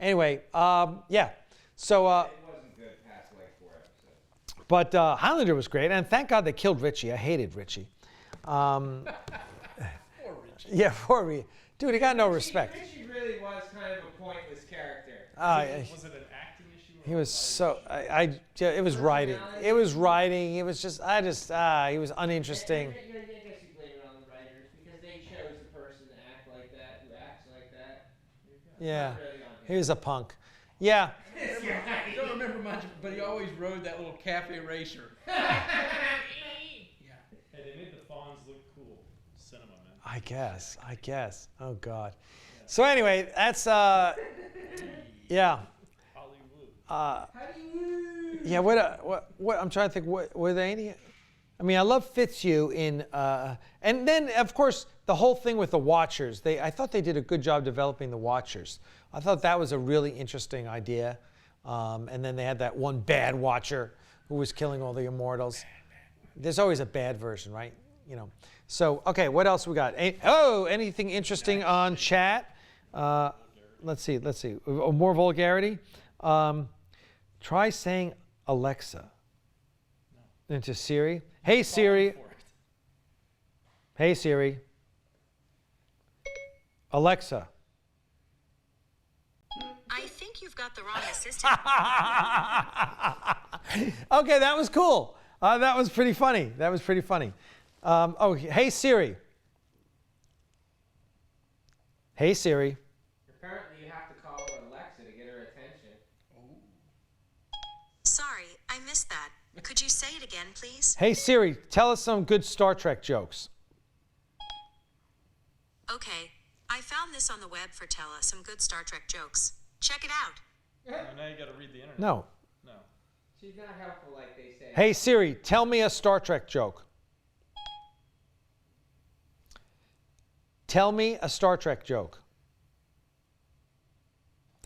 Anyway, yeah. So. It wasn't good past like 4 episodes. But Highlander was great, and thank God they killed Richie. I hated Richie. Poor Richie. Yeah, poor Richie. Dude, he got no respect. Richie really was kind of a pointless character. Was it an acting issue? He was so. It was writing. It was writing. It was just. He was uninteresting. I guess you blame it on the writers because they chose the person to act like that, who acts like that. Yeah, Not really on him. he was a punk. Yeah. I don't remember much, but he always rode that little cafe racer. Hey, they made the Fonz look cool. Cinema, man. I guess. Oh God. So anyway, that's yeah. Hollywood. Yeah. What? I'm trying to think. Were there any? I mean, I love Fitzhugh in, and then of course the whole thing with the Watchers. I thought they did a good job developing the Watchers. I thought that was a really interesting idea. And then they had that one bad Watcher who was killing all the immortals. There's always a bad version, right? So okay, what else we got? Anything interesting on chat? Let's see. More vulgarity. Try saying Alexa into Siri. Hey Siri. Hey Siri. Alexa. I think you've got the wrong assistant. Okay, that was cool. That was pretty funny. Hey Siri. Hey Siri. Apparently, you have to call her Alexa to get her attention. Sorry, I missed that. Could you say it again, please? Hey Siri, tell us some good Star Trek jokes. Okay, I found this on the web for Tella, some good Star Trek jokes. Check it out. Now you got to read the internet. No. No. She's not helpful like they say. Hey Siri, tell me a Star Trek joke. Tell me a Star Trek joke.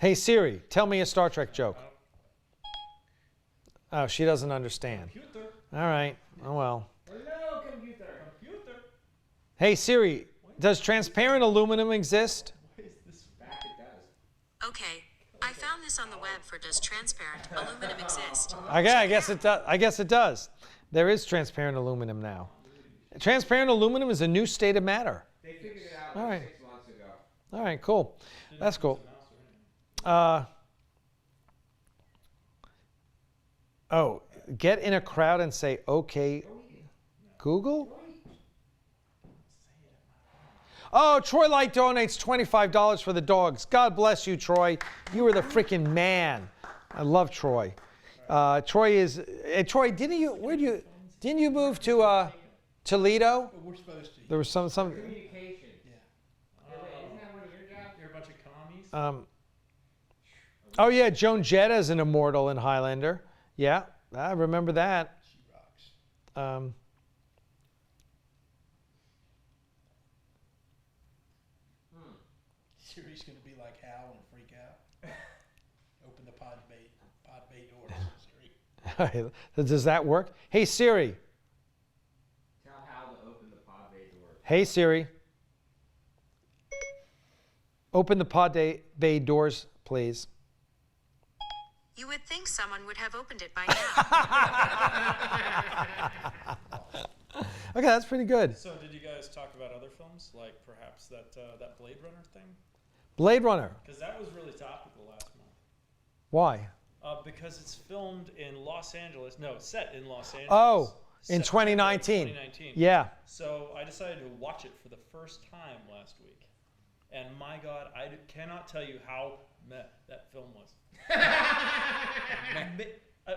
Hey Siri, tell me a Star Trek joke. Oh, she doesn't understand. Computer. All right. Oh well. Hello, computer. Computer. Hey Siri, does transparent aluminum exist? Back it does. Okay, I found this on the web for does transparent aluminum exist? I guess it does. I guess it does. There is transparent aluminum now. Transparent aluminum is a new state of matter. They figured it out All like right. 6 months ago. All right, cool. That's cool. Get in a crowd and say, okay, Google? Oh, Troy Light donates $25 for the dogs. God bless you, Troy. You are the freaking man. I love Troy. Troy, didn't you move to Toledo? We're supposed to. There was some Communication. Yeah. Wait, isn't that one of your jobs? You're a bunch of commies. Oh yeah, Joan Jett is an immortal in Highlander. Yeah, I remember that. She rocks. Siri's going to be like Hal and freak out. Open the pod bay doors. Straight. Does that work? Hey Siri. Tell Hal Hey Siri. Open the pod bay doors, please. You would think someone would have opened it by now. Okay, that's pretty good. So did you guys talk about other films, like perhaps that Blade Runner thing? Blade Runner. Because that was really topical last month. Why? Because it's filmed in Los Angeles. No, set in Los Angeles. Oh, in September 2019. 2019. Yeah. So I decided to watch it for the first time last week. And my God, I cannot tell you how meh that film was.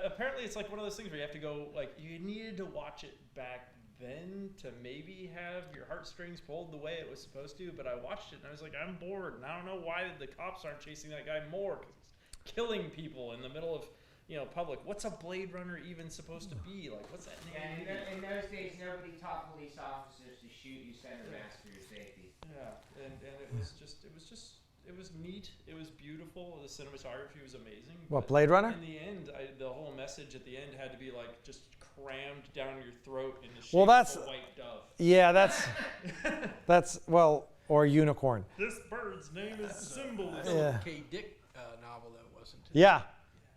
Apparently, it's like one of those things where you have to go, like, you needed to watch it back then to maybe have your heartstrings pulled the way it was supposed to. But I watched it and I was like, I'm bored. And I don't know why the cops aren't chasing that guy more. 'Cause he's killing people in the middle of, public. What's a Blade Runner even supposed to be? Like, what's that name? Yeah, in those days, nobody taught police officers to shoot you center mass for your safety. Yeah, and it was neat. It was beautiful. The cinematography was amazing. What, but Blade Runner? In the end, the whole message at the end had to be like just crammed down your throat in the shape Well, that's- of a white dove. Yeah, that's or unicorn. This bird's name is Symbol. Yeah. K. Dick novel, though, wasn't it? Yeah.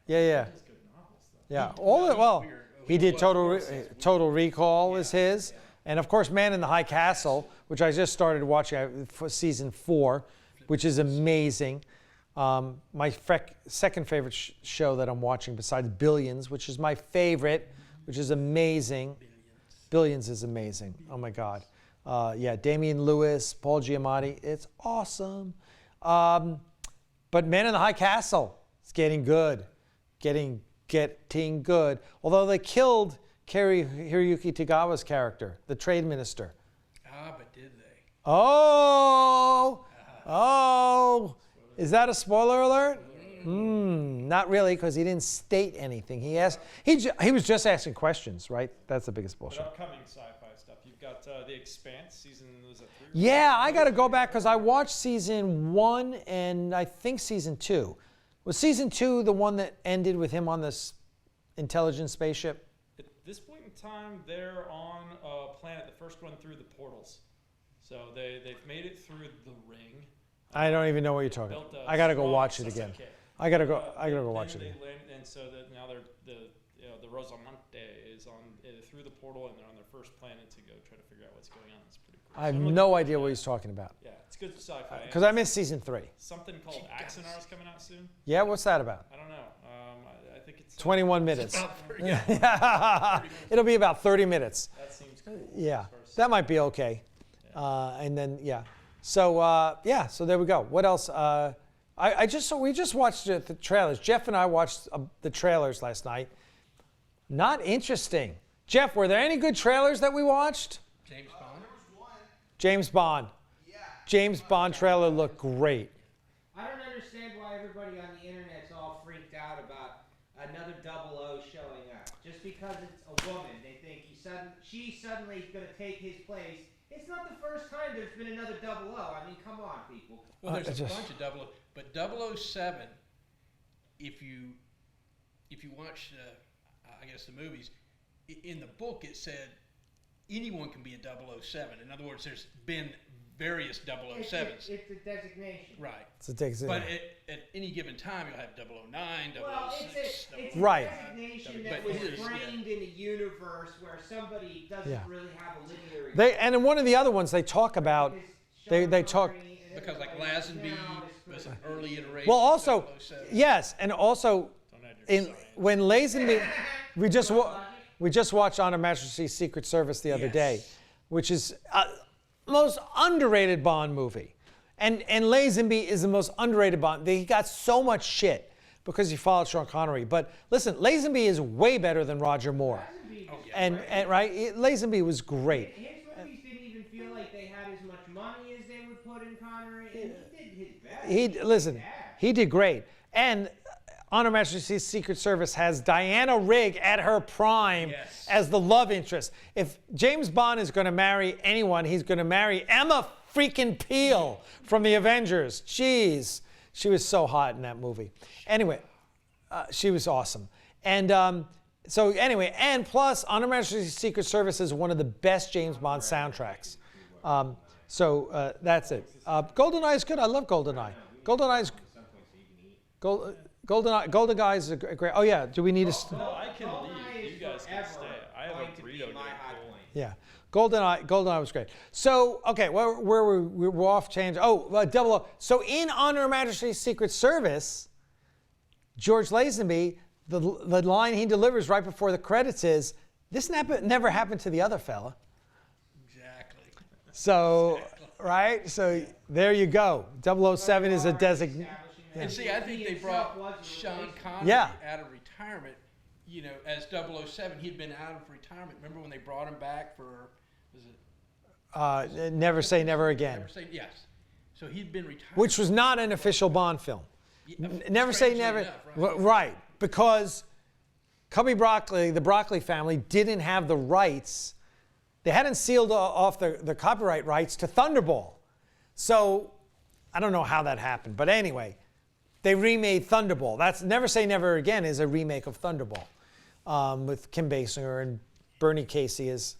Yeah. That's good novels, though. Yeah. Weird. He did was Total Recall is his. And of course, Man in the High Castle, which I just started watching for season 4, which is amazing. My second favorite show that I'm watching besides Billions, which is my favorite, which is amazing. Billions is amazing. Oh my God. Damian Lewis, Paul Giamatti. It's awesome. But Man in the High Castle, it's getting good. Getting good. Although they killed Hiroyuki Tagawa's character, the trade minister. But did they? Oh! Is that a spoiler alert? Not really, because he didn't state anything. He was just asking questions, right? That's the biggest But bullshit. upcoming sci-fi stuff. You've got The Expanse season. Was that 3? Yeah, I got to go back because I watched season 1 and I think season 2. Was season 2 the one that ended with him on this intelligent spaceship? At this point in time, they're on a planet, the first one through the portals. So they've made it through the ring. I don't even know what you're talking about. I got to go watch it again. I gotta go watch it again. And so that now the Rosamonte is on through the portal, and they're on their first planet to go try to figure out what's going on. It's pretty cool. I have no idea what he's talking about Yeah, it's good sci-fi. because I missed season 3. Something called Axanar is coming out soon. Yeah, what's that about? I don't know. I think it's 21 minutes. It'll be about 30 minutes. That seems cool. Yeah, as far as- that might be okay. And then so so there we go. What else? We just watched the trailers. Jeff and I watched the trailers last night. Not interesting. Jeff, were there any good trailers that we watched? James Bond? There was one. James Bond. Yeah. James Bond trailer looked great. I don't understand why everybody on the internet's all freaked out about another 00 showing up. Just because it's a woman, they think she's suddenly going to take his place. It's not the first time there's been another 00. I mean, come on, people. Well, there's a just- bunch of 00, but 007, if you watch, I guess, the movies, in the book it said anyone can be a 007. In other words, there's been various 007s. It's a designation. Right. It's a Dixie. But at any given time, you'll have 009, 006. Well, it's a Right. designation that But was his, yeah. framed in a universe where somebody doesn't Yeah. really have a linear. And in one of the other ones they talk about. They talk. Because like Lazenby was an early iteration. Well, also, of 007. yes, and also Don't add your in science. when Lazenby, we just watched On Her Majesty's Secret Service the other day, which is most underrated Bond movie, and Lazenby is the most underrated Bond. He got so much shit because he followed Sean Connery, but listen, Lazenby is way better than Roger Moore, and right, Lazenby was great. His movies didn't even feel like they had as much money as they would put in Connery, and he did his best. He did great, and On Her Majesty's Secret Service has Diana Rigg at her prime as the love interest. If James Bond is going to marry anyone, he's going to marry Emma freaking Peel from the Avengers. Jeez, she was so hot in that movie. Anyway, she was awesome. And and plus, On Her Majesty's Secret Service is one of the best James Bond soundtracks. So that's it. GoldenEye is good. I love GoldenEye. GoldenEye's GoldenEye is a great. Oh yeah. Do we need a? No, I can leave. GoldenEye You guys can stay. I have a going to be burrito. my high point. Yeah. GoldenEye was great. So okay, where we're off change. Oh, 00. So in On Her Majesty's Secret Service, George Lazenby, the line he delivers right before the credits is, "This never happened to the other fella." Exactly. So, right? So there you go. 007 is a designate. And see, I think they brought Sean Connery Yeah. out of retirement, you know, as 007. He'd been out of retirement. Remember when they brought him back for, was it? Never Say Never Again, Never Say, yes. So he'd been retired. which was not an official Bond film. Never Say Strangely Never. enough, Right, because Cubby Broccoli, the Broccoli family, didn't have the rights. They hadn't sealed off the copyright rights to Thunderball. So I don't know how that happened. But anyway, they remade Thunderball. That's Never Say Never Again is a remake of Thunderball with Kim Basinger and Bernie Casey as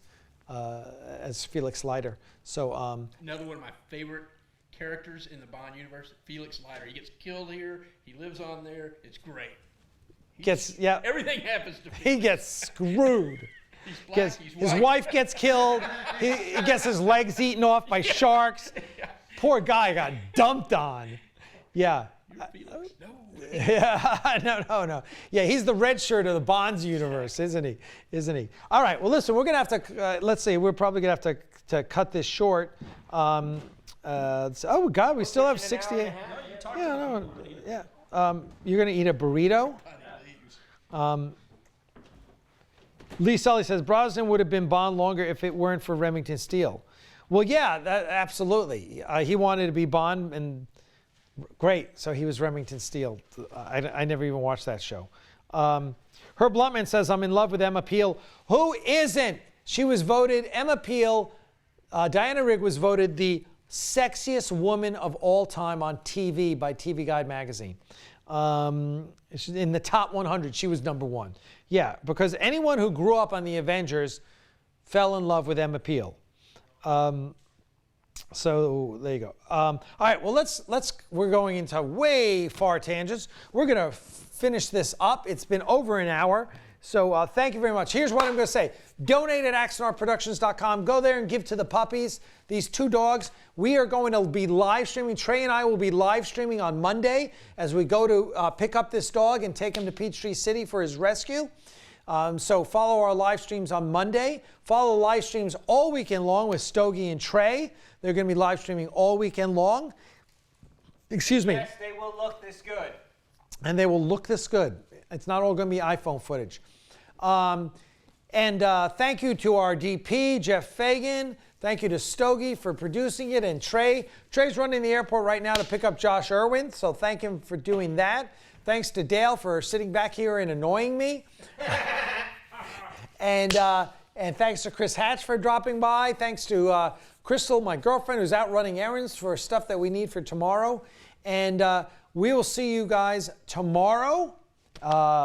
Felix Leiter. So Another one of my favorite characters in the Bond universe, Felix Leiter. He gets killed here. He lives on there. It's great. Everything happens to he Felix. gets screwed. He's black. He's His white. wife gets killed. He gets his legs eaten off by sharks. Poor guy got dumped on. Yeah. You're Felix. No. Yeah, no. Yeah, he's the red shirt of the Bonds universe, isn't he? All right. Well, listen, we're gonna have to. Let's see. We're probably gonna have to cut this short. Oh God, we still have 68. Yeah. You're gonna eat a burrito. Lee Sully says Brosnan would have been Bond longer if it weren't for Remington Steele. Well, yeah, absolutely. He wanted to be Bond, and great. So he was Remington Steele. I never even watched that show. Herb Bluntman says, I'm in love with Emma Peel. Who isn't? She was voted, Emma Peel, Diana Rigg was voted the sexiest woman of all time on TV by TV Guide magazine. In the top 100, she was number one. Yeah, because anyone who grew up on the Avengers fell in love with Emma Peel. So there you go. All right, well, we're going into way far tangents. We're going to finish this up. It's been over an hour. So thank you very much. Here's what I'm going to say. Donate at AxanarProductions.com. Go there and give to the puppies, these two dogs. We are going to be live streaming. Trey and I will be live streaming on Monday as we go to pick up this dog and take him to Peachtree City for his rescue. So follow our live streams on Monday. Follow the live streams all weekend long with Stogie and Trey. They're going to be live streaming all weekend long. Excuse me. Yes, they will look this good. And they will look this good. It's not all going to be iPhone footage. Thank you to our DP, Jeff Fagan. Thank you to Stogie for producing it, and Trey. Trey's running the airport right now to pick up Josh Irwin, so thank him for doing that. Thanks to Dale for sitting back here and annoying me. And thanks to Chris Hatch for dropping by. Thanks to Crystal, my girlfriend, who's out running errands for stuff that we need for tomorrow. And we will see you guys tomorrow,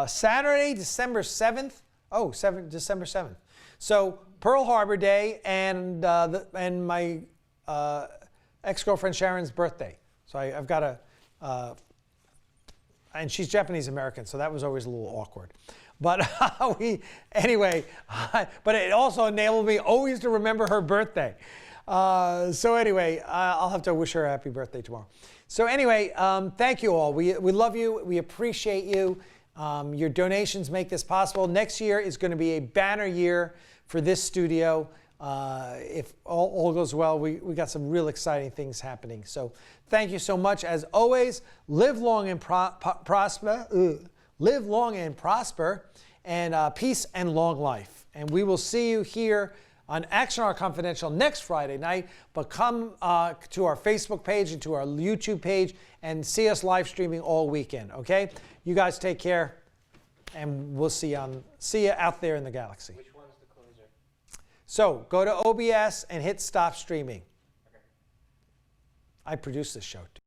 Saturday, December 7th. December 7th. So Pearl Harbor Day and my ex-girlfriend Sharon's birthday. So I've got and she's Japanese American, so that was always a little awkward. But but it also enabled me always to remember her birthday. So anyway, I'll have to wish her a happy birthday tomorrow. So anyway, thank you all. We love you. We appreciate you. Your donations make this possible. Next year is going to be a banner year for this studio. If all goes well, we got some real exciting things happening. So thank you so much. As always, live long and prosper. Live long and prosper, and peace and long life. And we will see you here on Axanar Confidential next Friday night. But come to our Facebook page and to our YouTube page and see us live streaming all weekend. Okay? You guys take care, and we'll see you out there in the galaxy. Which one's the closer? So go to OBS and hit stop streaming. Okay. I produce this show too.